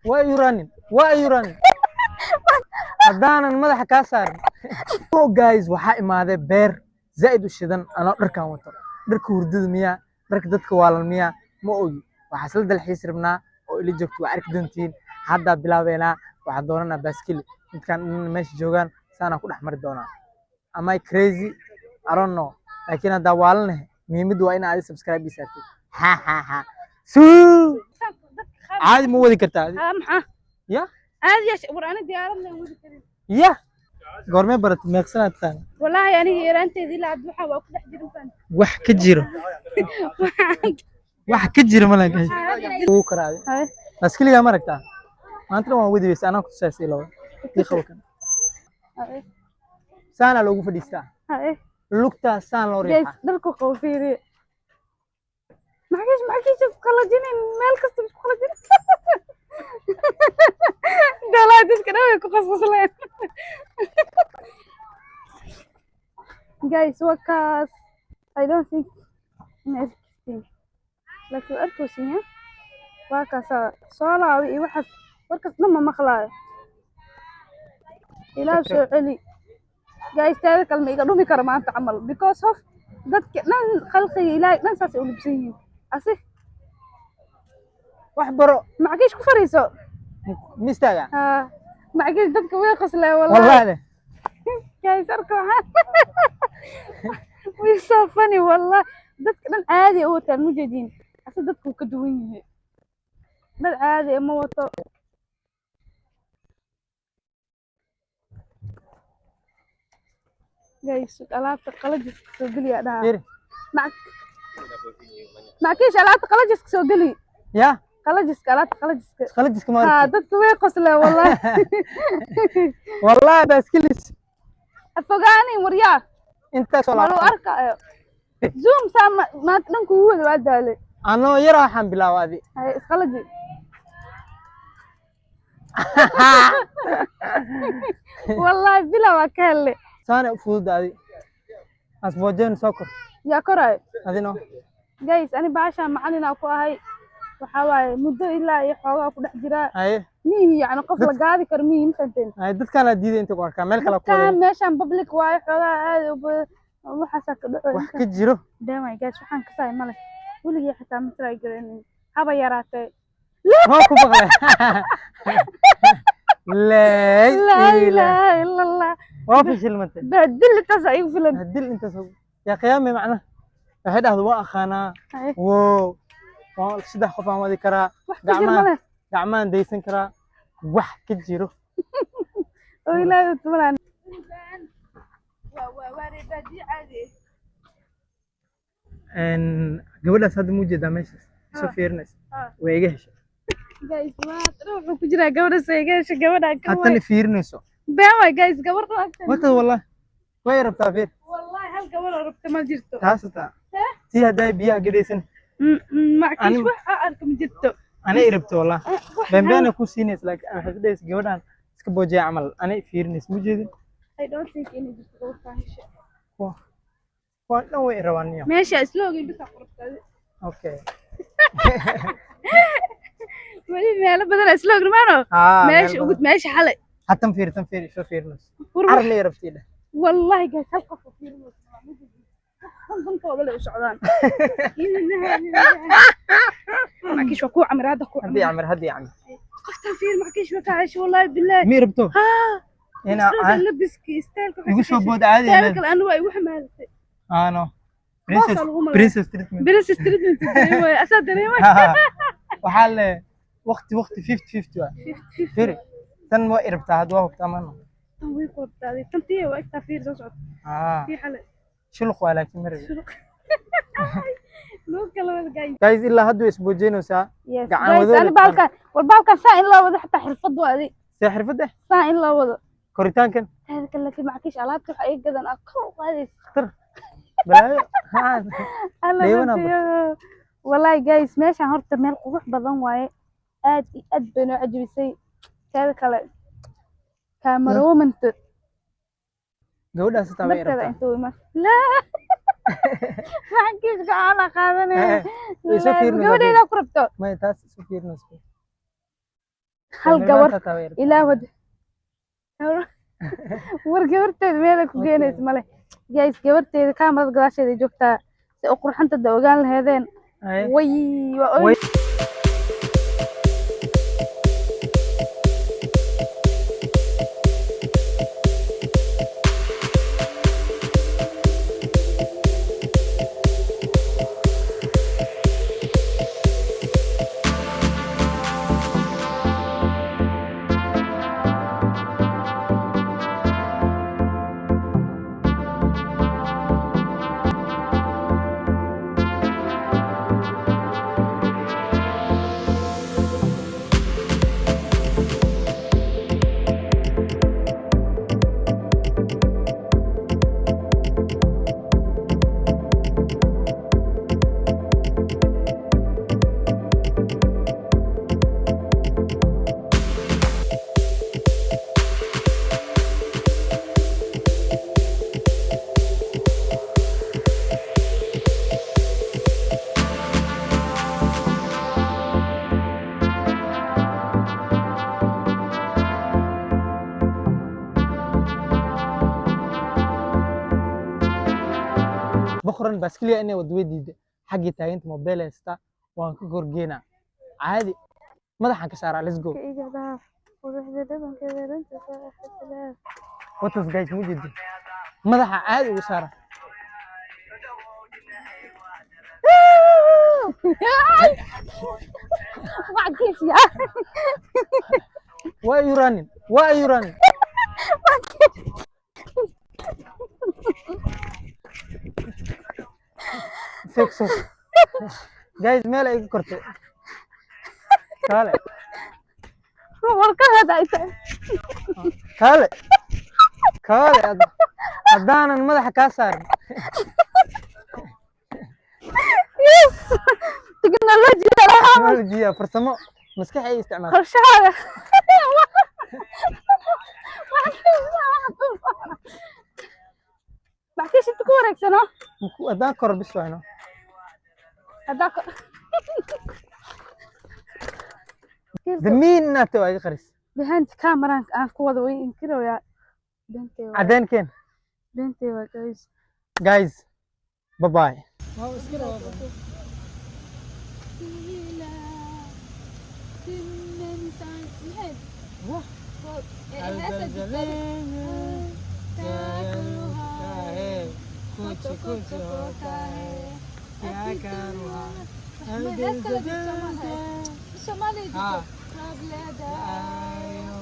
وأيورانين هدانا المدح كاسر او جايز waxaa imaaday beer zaid u shidan ana dharkan wato dharka hurdada miya dharka dadka waalan miya ma ogi waxa sal dalxiis rabnaa oo ila joogto waa arki doontiin hadda bilaabeena waxa doonana baaskil midkan meesha joogan saana ku dhaxmari doonaa am I crazy I don't know laakiin hadda waalan muhiimadu waa in aad subscribe isartid ha caadi ma wadi kartaa ya عادي يا شبر أنا ديارنا ودي كريم يا قرمي برت ميقسنا تقان والله يعني هي أنت ذي لعب وحى وكل حد يروح wax ka jiro wax ka jiro ma laga uu karaay baskiliga ma aragtaa maanta waan wadi weys anaa ku saasay lawa diqowkan saana loogu fadhiistaa lugta saan loo riixaa dalku qowfiiri معكيش قلجيني مالك استبش قلجيني دلاتش كده ويكو لين guys وكاس I don't think interesting لكن أركوسية وكاس صلاة وحس وركس لما مخلاي إلى سؤالي guys تارك الميجا رومي كرمان تعمل because of dadka nan khalqiga ilaahay nan saas u libsan yihiin asi wax baro mackiish ku fariiso mistaaga mackiish dadka way qoslay wallahi guys arko way so funny wallahi dadka dhan caadi oo taan mujadiin asi dadku ka duwan yihiin dad caadi ma wato guys alaabta qalajis soo galiya dhaha معكيش alaabta qalajis soo gali ya qalajis alaabta qalajis ma aragtay dadku way qosleen wallahi wallahi baskilis afogaani waryaa inta soo laabo arkayo zoom sama ma dhanku wada waa daalay anoo yar waxaan bilaaway hay qalaji wallahi bilaa kale saana u fududaadi asboojeen sokor ya koray adino guys ani baasha macalina ku ahay waxa waaye muddo ilaa iyo xoogaa ku dhex jira mihi yani qof la gaadi karo mihi intanteen dadkana diiday inta ku arkaa meel kale ku wada meeshan public waaye xoogaa aad waxa ka dhaco wax ka jiro damay guys waxaan ka saay male waliga xitaa ma try gareyn haba yaraatay ma ku baqlay la ilaha illa allah وافش المنتج بدل تصعيب فلان بدل انت سو يا قيامي معنا waxay dhahdo waa aqaana wow waa sida qof aan wadi kara gacmaan deysan kara wax ka jiro oo ilaahay tumalaan waa reebadi caadi gabadhaas hadda muujeedaa meesha soo fiirinays way iga heshay guys waa wuxuu ku jiraa gabadhaas ay iga heshay gabadha ka hadda fiirinayso بما جايز قبرنا أكتر. وقت والله. وين ربطها فين؟ والله هل قبرنا ربط ما جرتو. تاستا. تيها داي بيها قديسن. معكيش واحد أركم جرتو. أنا ربطه والله. بين أكون سينيس لك أنا حسيت إيش قبرنا سكبوجي عمل أنا فيرنس موجود. I don't think any جرتو فاهش. واه نوع روانية. ماشي أسلوبي بس أقرب. أوكي. ولي ما بدل أسلوب رمانو. ماشي وقلت ماشي حلق. حتى تنفير شو فيرنس عرلي ربتي له والله قاعد تلقى فيرنس خنقوا ولا وسعدان معكيش وكو عمر هذا كو هدي عمر قفت فير معكيش وكاش والله بالله مي ربطو هنا لبس ستايلك يقول شو بود عادي ستايلك الانواع وحمالتي نو برنسس تريتمنت اسد دريمه وحال وقتي 50 50 فيري تن ما إربتها هذا وقت أمانه. وين قلت هذه تنتيه وقت تفير زوجات. في حلقة. شو الخوالة لكن مرة. لو كلام جاي. جايز إلا هدو إسبوجين وسا. جايز أنا بالك والبالك ساعة إلا وده حتى حرفض هذه. ساعة حرفض؟ ساعة إلا وده. كوريتان كان. هذا كله في معكيش على بتروح أي جدا أقرأ هذه. اختر. بلا. الله والله جايز ماشي هرت مال قروح بدن واي. أد بنوع عجبسي. كذا كلا كاميرا ومنت جودة ستابير لا ما حكيش على خاذني سفير جودة لا قربته ما يتاس سفير نسبي hal gabar taweer ilaa wad war gabarteeda meel ku geenaysa male guys gabarteeda kaamarada gadaasheeda joogtaa si u qurxanta da ogaan laheedeen way way بخرن بس كلي أنا ودويدي حقي تاينت موبايل استا وان كورجينا عادي ما ضحك كسارة ليتس جو واتس جايز مو جدي ما ضحك عادي وسارة معكيش يا why are you running why are you running سكسو جايز ميل اي كرتي كاله warka hadaayta كاله كاله هدانا مدح كاسار تكنولوجيا فرسمو مسكح اي استعمال qorshahada معكيش انت ku wareegsano هدان كور بس وينو hadaa دمين ناتو اي خريس behind camera aan ku wada way inkiraya bentay عدين كين waa guys جايز باي باي कुछ कुछ होता है क्या करूँ Somali हाँ dito. आयो